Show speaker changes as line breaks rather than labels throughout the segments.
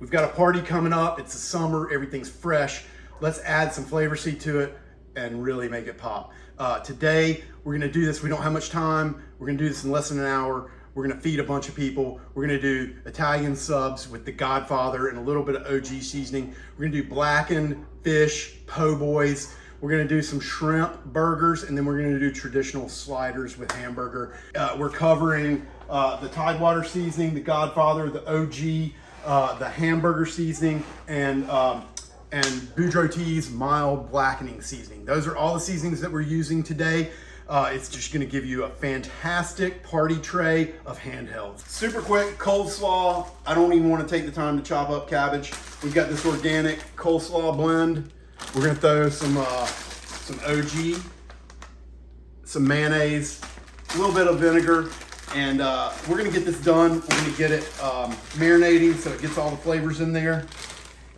We've got a party coming up. It's the summer, everything's fresh. Let's add some flavor seed to it and really make it pop. Today, we're gonna do this. We don't have much time. We're gonna do this in less than an hour. We're gonna feed a bunch of people. We're gonna do Italian subs with the Godfather and a little bit of OG seasoning. We're gonna do blackened fish, po' boys. We're gonna do some shrimp burgers, and then we're gonna do traditional sliders with hamburger. We're covering the Tidewater seasoning, the Godfather, the OG, the hamburger seasoning, and Boudreaux Tea's mild blackening seasoning. Those are all the seasonings that we're using today. It's just gonna give you a fantastic party tray of Handhelds. Super quick coleslaw. I don't even wanna take the time to chop up cabbage. We've got this organic coleslaw blend. We're gonna throw some OG, some mayonnaise, a little bit of vinegar, and we're gonna get this done. We're gonna get it marinating so it gets all the flavors in there.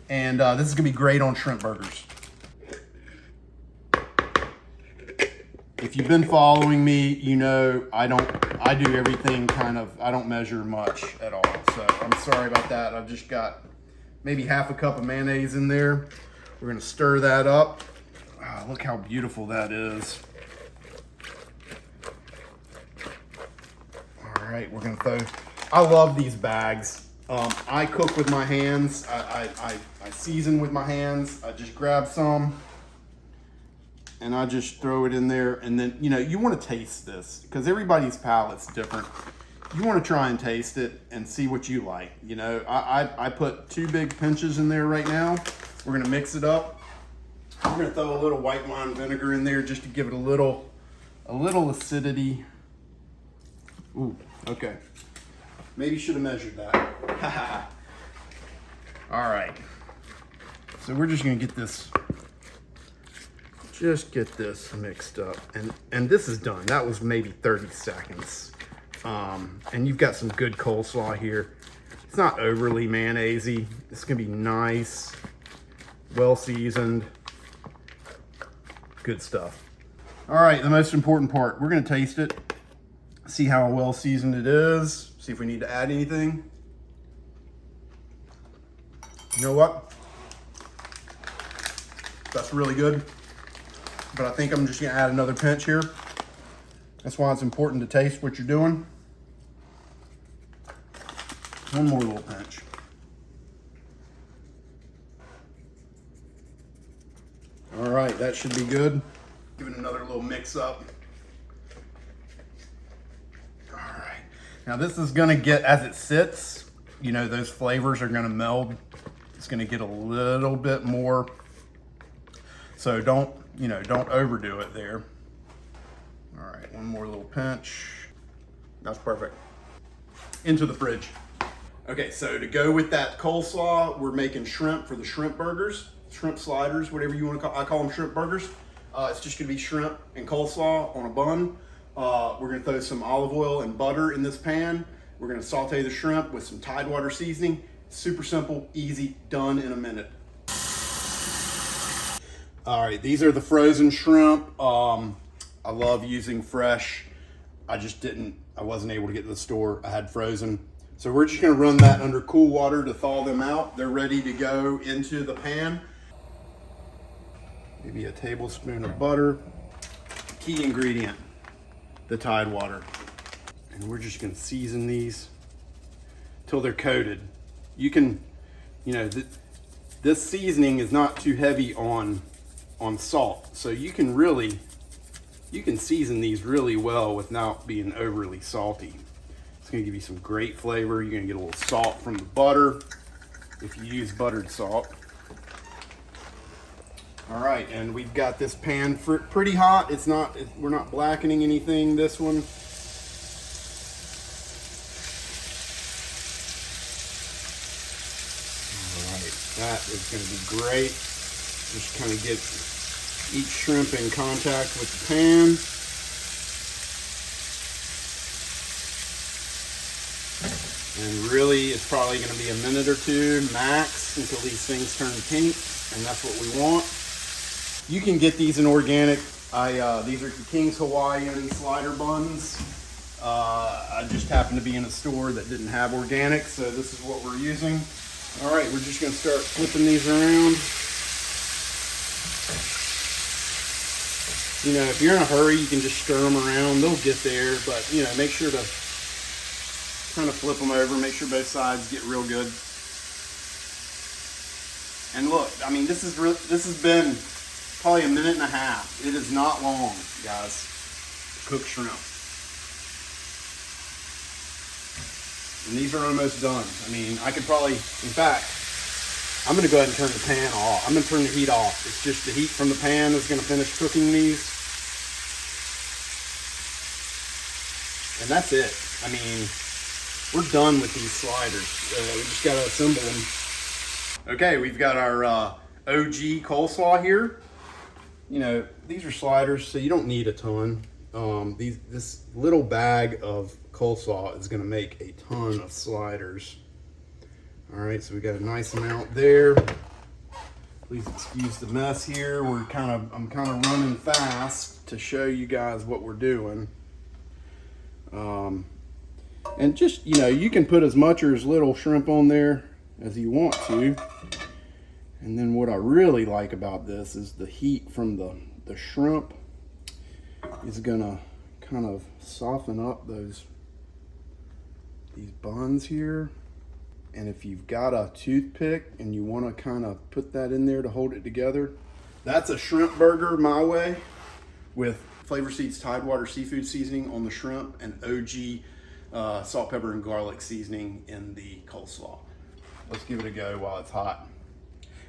And this is gonna be great on shrimp burgers. If you've been following me, you know I do everything I don't measure much at all. So I'm sorry about that. I've just got maybe half a cup of mayonnaise in there. We're gonna stir that up. Wow, look how beautiful that is. All right, we're gonna throw, I love these bags. I cook with my hands. I season with my hands. I just grab some and I just throw it in there. And then, you know, you want to taste this because everybody's palate's different. You want to try and taste it and see what you like. You know, I put 2 big pinches in there right now. We're gonna mix it up. We're gonna throw a little white wine vinegar in there just to give it a little acidity. Ooh, okay. Maybe should have measured that. All right. So we're just gonna get this mixed up. And this is done. That was maybe 30 seconds. And you've got some good coleslaw here. It's not overly mayonnaise-y. It's gonna be nice, well seasoned, good stuff. All right, the most important part. We're gonna taste it, see how well seasoned it is, see if we need to add anything. You know what? That's really good, but I think I'm just gonna add another pinch here. That's why it's important to taste what you're doing. One more little pinch. All right, that should be good. Give it another little mix up. All right, now this is gonna get, as it sits, you know, those flavors are gonna meld. It's gonna get a little bit more. So don't overdo it there. All right, one more little pinch. That's perfect. Into the fridge. Okay, so to go with that coleslaw, we're making shrimp for the shrimp burgers, shrimp sliders, whatever you want to call. I call them shrimp burgers. It's just gonna be shrimp and coleslaw on a bun. We're gonna throw some olive oil and butter in this pan. We're gonna saute the shrimp with some Tidewater seasoning. Super simple, easy, done in a minute. All right, these are the frozen shrimp. I love using fresh. I wasn't able to get to the store. I had frozen. So we're just gonna run that under cool water to thaw them out. They're ready to go into the pan. Maybe a tablespoon of butter. Key ingredient, the Tidewater. And we're just gonna season these till they're coated. You can, you know, this seasoning is not too heavy on salt. So you can season these really well without being overly salty. It's gonna give you some great flavor. You're gonna get a little salt from the butter if you use buttered salt. All right, and we've got this pan pretty hot. We're not blackening anything, this one. All right, that is gonna be great. Just kind of get each shrimp in contact with the pan. And really, it's probably gonna be a minute or two max until these things turn pink, and that's what we want. You can get these in organic. These are King's Hawaiian slider buns. I just happened to be in a store that didn't have organic, so this is what we're using. All right, we're just gonna start flipping these around. You know, if you're in a hurry, you can just stir them around. They'll get there, but you know, make sure to kind of flip them over, make sure both sides get real good. And look, I mean, this has been probably a minute and a half. It is not long, guys, to cook shrimp. And these are almost done. I mean, I could probably, in fact, I'm gonna go ahead and turn the pan off. I'm gonna turn the heat off. It's just the heat from the pan is gonna finish cooking these. And that's it. I mean, we're done with these sliders. We just gotta assemble them. Okay, we've got our OG coleslaw here. You know, these are sliders, so you don't need a ton. This little bag of coleslaw is gonna make a ton of sliders. All right, so we got a nice amount there. Please excuse the mess here. I'm kind of running fast to show you guys what we're doing. And just, you know, you can put as much or as little shrimp on there as you want to. And then what I really like about this is the heat from the shrimp is gonna kind of soften up these buns here. And if you've got a toothpick and you want to kind of put that in there to hold it together, that's a shrimp burger my way, with Flavor Seeds Tidewater seafood seasoning on the shrimp and OG salt, pepper, and garlic seasoning in the coleslaw. Let's give it a go while it's hot.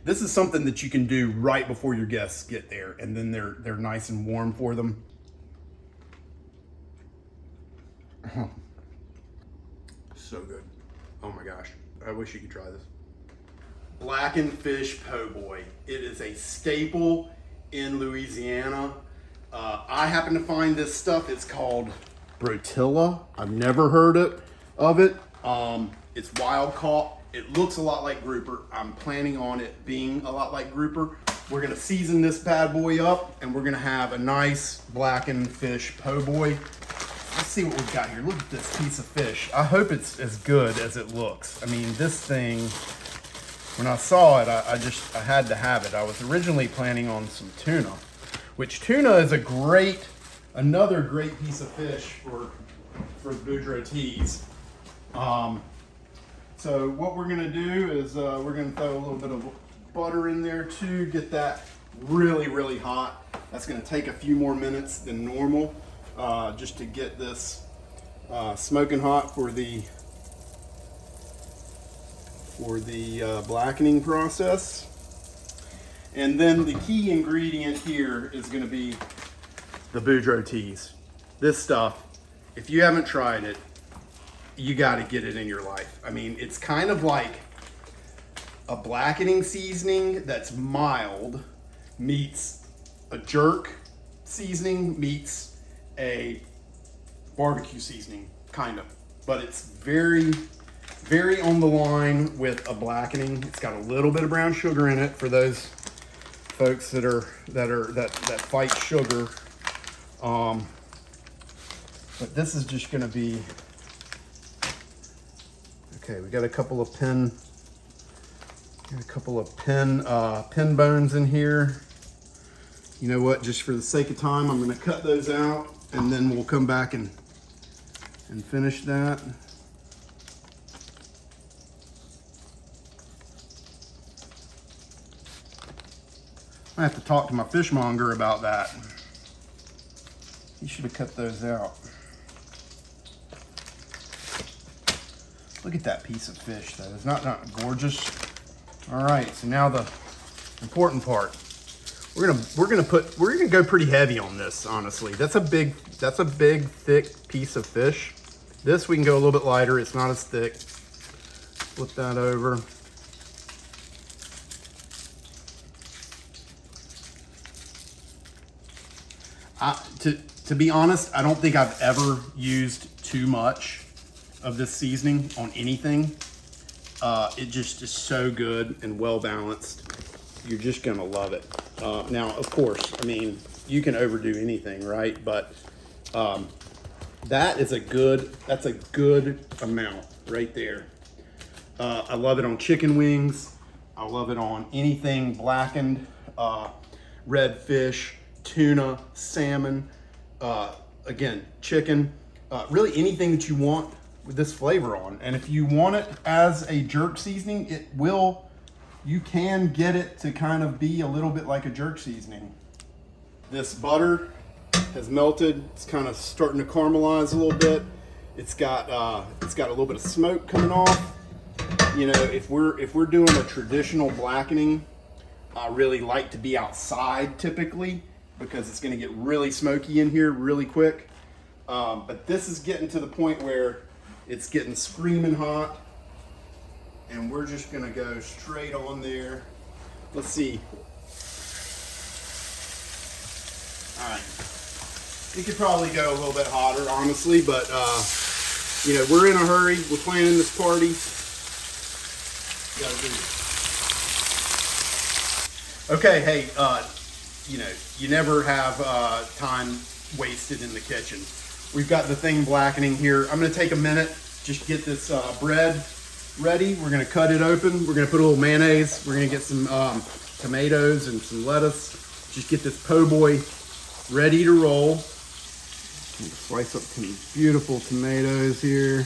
This is something that you can do right before your guests get there, and then they're nice and warm for them. So good. Oh my gosh. I wish you could try this. Blackened fish po' boy. It is a staple in Louisiana. I happen to find this stuff. It's called Brotilla. I've never heard of it. It's wild caught. It looks a lot like grouper. I'm planning on it being a lot like grouper. We're gonna season this bad boy up, and we're gonna have a nice blackened fish po' boy. Let's see what we've got here. Look at this piece of fish. I hope it's as good as it looks. I mean, this thing, when I saw it, I had to have it. I was originally planning on some tuna, which tuna is another great piece of fish for Boudreaux teas. So what we're gonna do is we're gonna throw a little bit of butter in there too, get that really, really hot. That's gonna take a few more minutes than normal. Just to get this smoking hot for the blackening process. And then the key ingredient here is going to be the Boudreaux teas. This stuff, if you haven't tried it, you got to get it in your life. I mean, it's kind of like a blackening seasoning that's mild meets a jerk seasoning meets a barbecue seasoning, kind of, but it's very, very on the line with a blackening. It's got a little bit of brown sugar in it for those folks that fight sugar. But this is just going to be okay. We got a couple of pin bones in here. You know what? Just for the sake of time, I'm going to cut those out. And then we'll come back and finish that. I have to talk to my fishmonger about that. He should have cut those out. Look at that piece of fish though. It's not gorgeous. All right, so now the important part. We're gonna go pretty heavy on this, honestly. That's a big, thick piece of fish. This we can go a little bit lighter. It's not as thick. Flip that over. To be honest, I don't think I've ever used too much of this seasoning on anything. It just is so good and well balanced. You're just gonna love it. Now, of course, I mean, you can overdo anything, right? But that's a good amount right there. I love it on chicken wings. I love it on anything blackened, red fish, tuna, salmon, again, chicken, really anything that you want with this flavor on. And if you want it as a jerk seasoning, you can get it to kind of be a little bit like a jerk seasoning. This butter has melted. It's kind of starting to caramelize a little bit. It's got a little bit of smoke coming off. You know, if we're doing a traditional blackening, I really like to be outside typically because it's going to get really smoky in here really quick. But this is getting to the point where it's getting screaming hot, and we're just going to go straight on there. Let's see. All right. It could probably go a little bit hotter, honestly, but you know, we're in a hurry. We're planning this party. Gotta do it. Okay, hey, you know, you never have time wasted in the kitchen. We've got the thing blackening here. I'm gonna take a minute, just get this bread ready. We're gonna cut it open. We're gonna put a little mayonnaise. We're gonna get some tomatoes and some lettuce. Just get this po' boy ready to roll. Slice up some beautiful tomatoes here.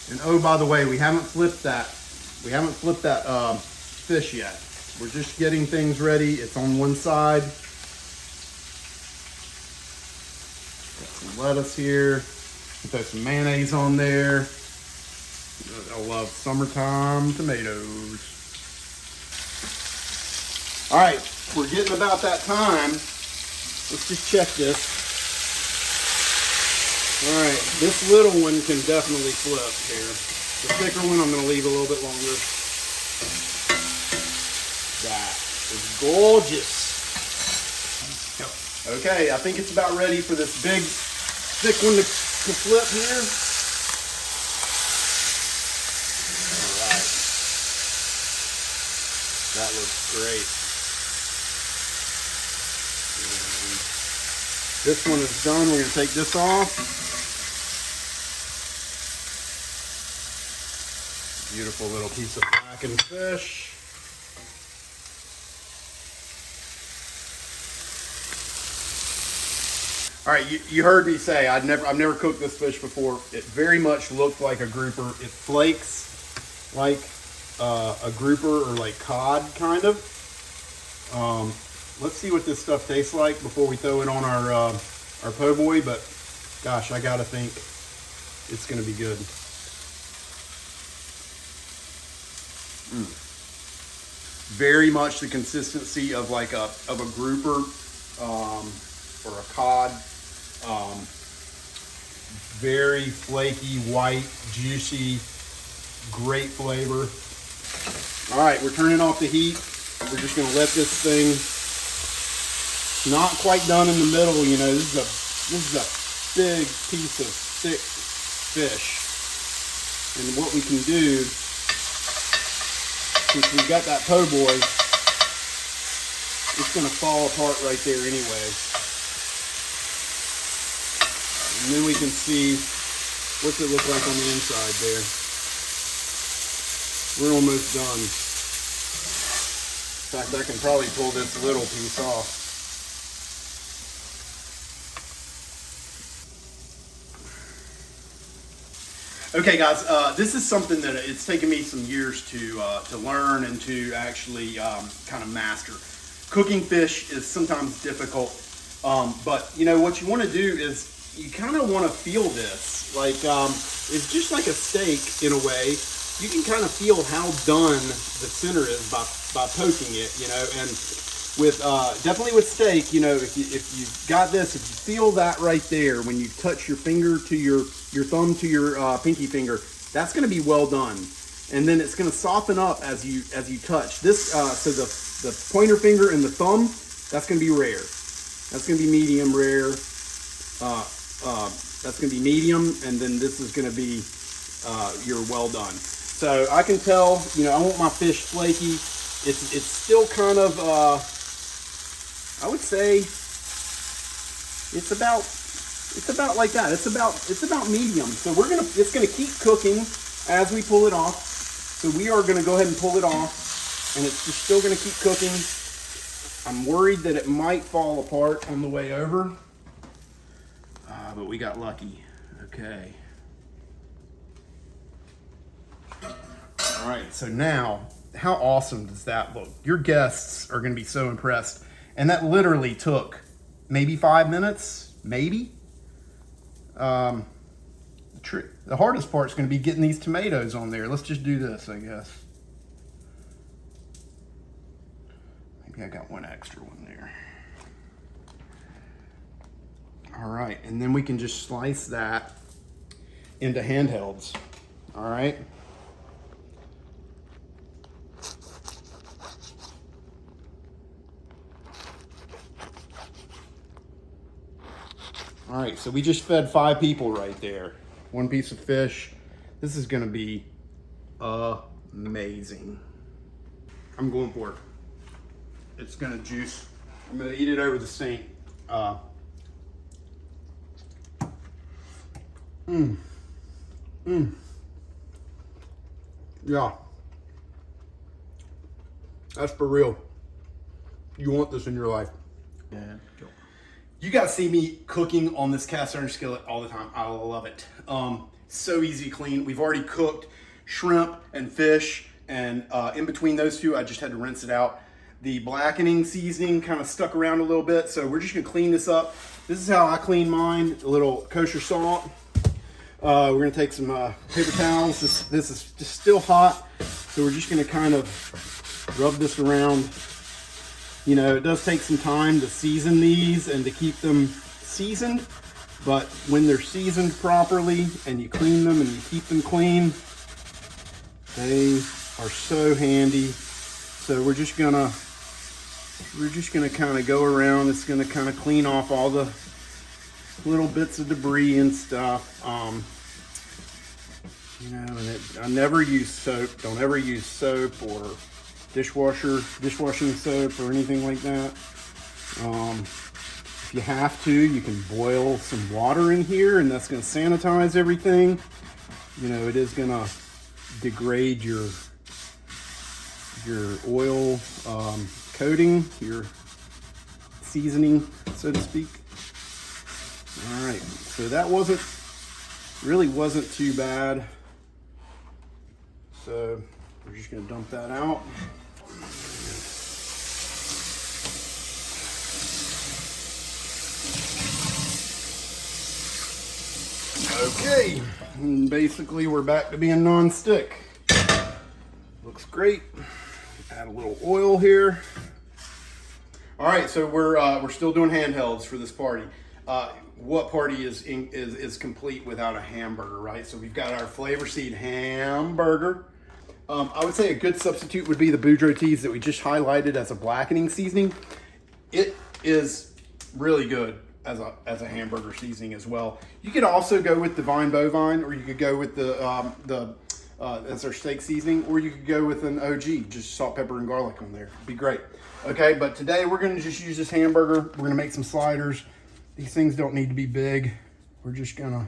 And oh, by the way, we haven't flipped that fish yet. We're just getting things ready. It's on one side. Got some lettuce here. Throw some mayonnaise on there. I love summertime tomatoes. All right, we're getting about that time. Let's just check this. All right, this little one can definitely flip here. The thicker one I'm gonna leave a little bit longer. That is gorgeous. Okay, I think it's about ready for this big, thick one to flip here. All right. That looks great. And this one is done. We're gonna take this off. Beautiful little piece of blackened fish. All right, you heard me say I've never cooked this fish before. It very much looked like a grouper. It flakes like a grouper or like cod, kind of. Let's see what this stuff tastes like before we throw it on our po' boy. But gosh, I gotta think it's gonna be good. Very much the consistency of like a grouper or a cod. Very flaky, white, juicy, great flavor. All right, we're turning off the heat. We're just gonna let this thing, not quite done in the middle, you know, this is a big piece of thick fish. And what we can do, since we've got that po' boy, it's gonna fall apart right there anyway. And then we can see what's it look like on the inside there. We're almost done. In fact, I can probably pull this little piece off. Okay, guys, this is something that it's taken me some years to learn and to actually kind of master. Cooking fish is sometimes difficult, but you know what you want to do is you kind of want to feel this. Like it's just like a steak in a way. You can kind of feel how done the center is by poking it, you know. And with definitely with steak, you know, if you got this, if you feel that right there when you touch your finger to your thumb to your pinky finger, that's going to be well done. And then it's going to soften up as you touch this. So the pointer finger and the thumb, that's going to be rare. That's going to be medium rare. That's going to be medium, and then this is going to be your well done. So I can tell, you know, I want my fish flaky. It's still kind of, I would say, it's about like that. It's about medium. So it's gonna keep cooking. as we pull it off. So we are gonna go ahead and pull it off, and it's just still gonna keep cooking. I'm worried that it might fall apart on the way over, but we got lucky. Okay. All right, so now, how awesome does that look? Your guests are gonna be so impressed. And that literally took maybe 5 minutes, maybe. The hardest part is gonna be getting these tomatoes on there. Let's just do this, I guess. Maybe I got one extra one there. All right, and then we can just slice that into handhelds, all right? All right, so we just fed 5 people right there. 1 piece of fish. This is gonna be amazing. I'm going for it. It's gonna juice. I'm gonna eat it over the sink. Yeah. That's for real. You want this in your life. Yeah. You guys see me cooking on this cast iron skillet all the time. I love it. So easy to clean. We've already cooked shrimp and fish, and in between those two, I just had to rinse it out. The blackening seasoning kind of stuck around a little bit, so we're just gonna clean this up. This is how I clean mine, a little kosher salt. We're gonna take some paper towels. This is just still hot, so we're just gonna kind of rub this around. You know, it does take some time to season these and to keep them seasoned, but when they're seasoned properly and you clean them and you keep them clean, they are so handy. So we're just gonna kind of go around. It's gonna kind of clean off all the little bits of debris and stuff. You know, and I never use soap. Don't ever use soap or dishwashing soap or anything like that. If you have to, you can boil some water in here, and that's going to sanitize everything. You know, it is going to degrade your oil coating, your seasoning, so to speak. All right, so that really wasn't too bad. So we're just going to dump that out. Okay, and basically we're back to being non-stick. Looks great. Add a little oil here. All right, so we're still doing handhelds for this party. What party is complete without a hamburger, right? So we've got our flavor seed hamburger. I would say a good substitute would be the Boudreaux teas that we just highlighted as a blackening seasoning. It is really good as a hamburger seasoning as well. You could also go with divine bovine, or you could go with that's our steak seasoning, or you could go with an OG, just salt, pepper, and garlic on there. It'd be great. Okay, but today we're gonna just use this hamburger. We're gonna make some sliders. These things don't need to be big. We're just gonna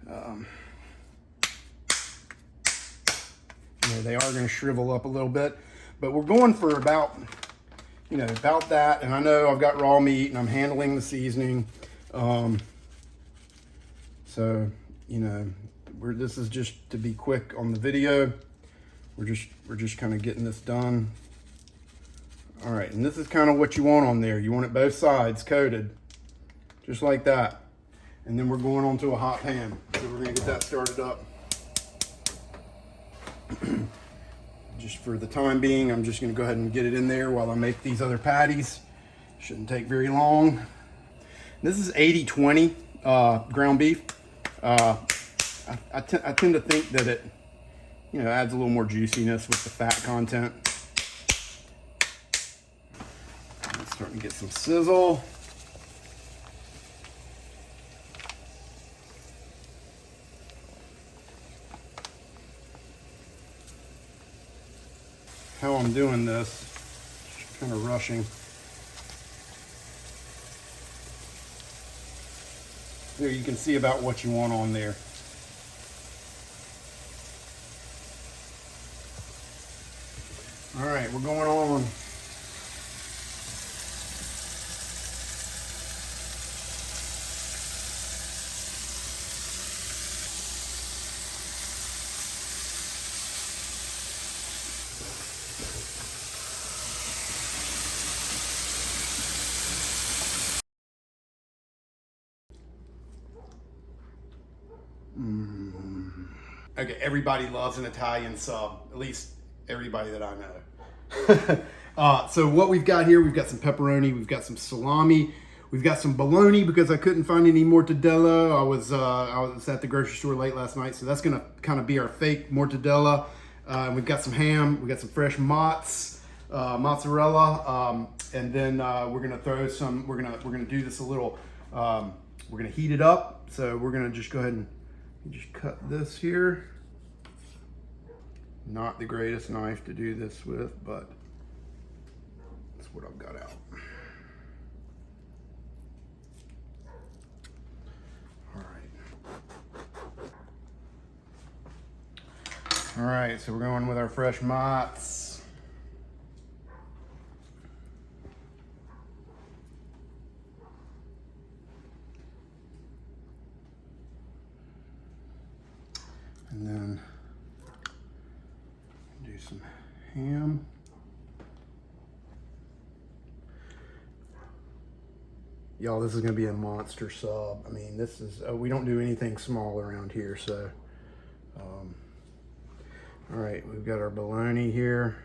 you know, they are gonna shrivel up a little bit, but we're going for about that. And I know I've got raw meat and I'm handling the seasoning. So, you know, this is just to be quick on the video. We're just kind of getting this done. All right, and this is kind of what you want on there. You want it both sides coated, just like that. And then we're going on to a hot pan. So we're gonna get that started up. Just for the time being, I'm just gonna go ahead and get it in there while I make these other patties. Shouldn't take very long. This is 80-20 ground beef. I tend to think that it, adds a little more juiciness with the fat content. It's starting to get some sizzle. How I'm doing this, just kind of rushing. There you can see about what you want on there. All right, we're going on. Okay, everybody loves an Italian sub, at least everybody that I know. So what we've got here, we've got some pepperoni, we've got some salami, we've got some bologna because I couldn't find any mortadella. I was at the grocery store late last night, so that's gonna kind of be our fake mortadella. We've got some ham, we've got some fresh mozzarella, and then we're gonna throw some. We're gonna do this a little. We're gonna heat it up, so we're gonna just go ahead and just cut this here. Not the greatest knife to do this with, but that's what I've got out. All right, so we're going with our fresh mozz. And then do some ham. Y'all, this is gonna be a monster sub. I mean, this is, we don't do anything small around here, so. All right, we've got our bologna here.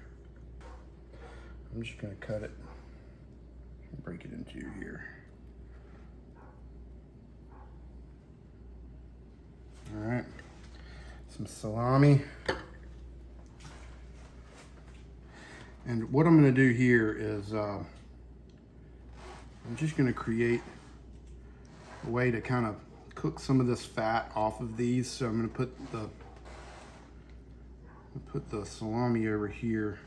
I'm just gonna cut it, break it into here. All right, some salami. And what I'm gonna do here is, I'm just gonna create a way to kind of cook some of this fat off of these. So I'm gonna put the salami over here.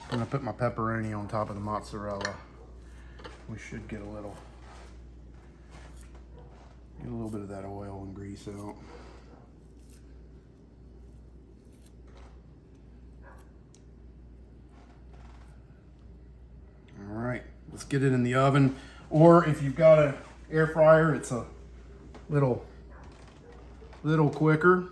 I'm gonna put my pepperoni on top of the mozzarella. We should get a little bit of that oil and grease out. All right, let's get it in the oven. Or if you've got an air fryer, it's a little quicker.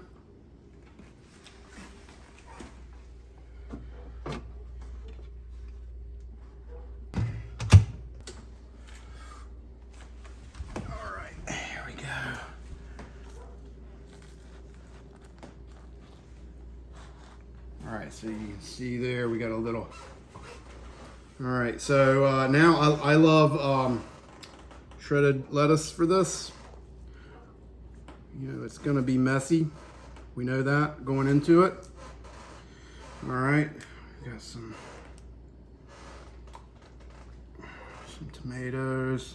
All right, so you can see there, we got a little. All right, so now I love shredded lettuce for this. You know, it's gonna be messy. We know that going into it. All right, we got some tomatoes.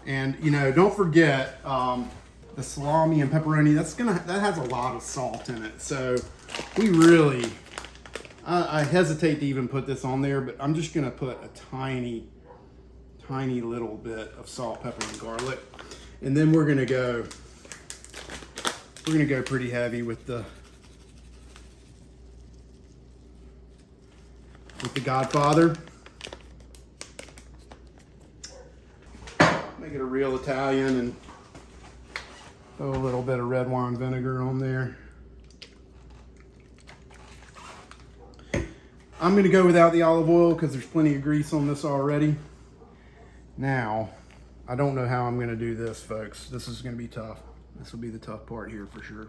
And you know, don't forget the salami and pepperoni, that has a lot of salt in it. So we really, I hesitate to even put this on there, but I'm just gonna put a tiny little bit of salt, pepper, and garlic. And then we're gonna go pretty heavy with the Godfather. Make it a real Italian and throw a little bit of red wine vinegar on there. I'm gonna go without the olive oil because there's plenty of grease on this already. Now, I don't know how I'm gonna do this, folks. This is gonna be tough. This will be the tough part here for sure.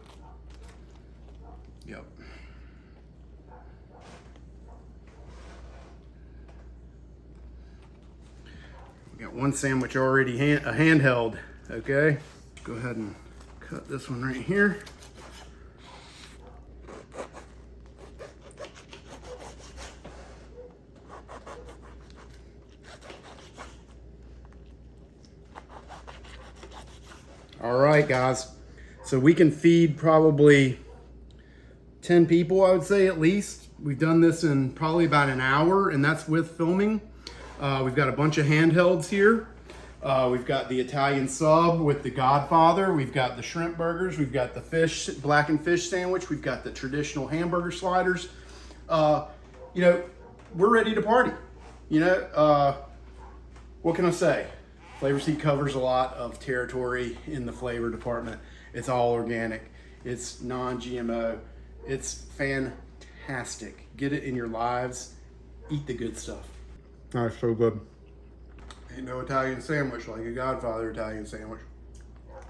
Yep. We got one sandwich already, a handheld, okay? Go ahead and cut this one right here. All right, guys. So we can feed probably 10 people, I would say, at least. We've done this in probably about an hour, and that's with filming. We've got a bunch of handhelds here. We've got the Italian sub with the Godfather. We've got the shrimp burgers. We've got the blackened fish sandwich. We've got the traditional hamburger sliders. you know, we're ready to party. You know, what can I say? Flavor Seed covers a lot of territory in the flavor department. It's all organic. It's non-GMO. It's fantastic. Get it in your lives. Eat the good stuff. Oh, it's so good. Ain't no Italian sandwich like a Godfather Italian sandwich.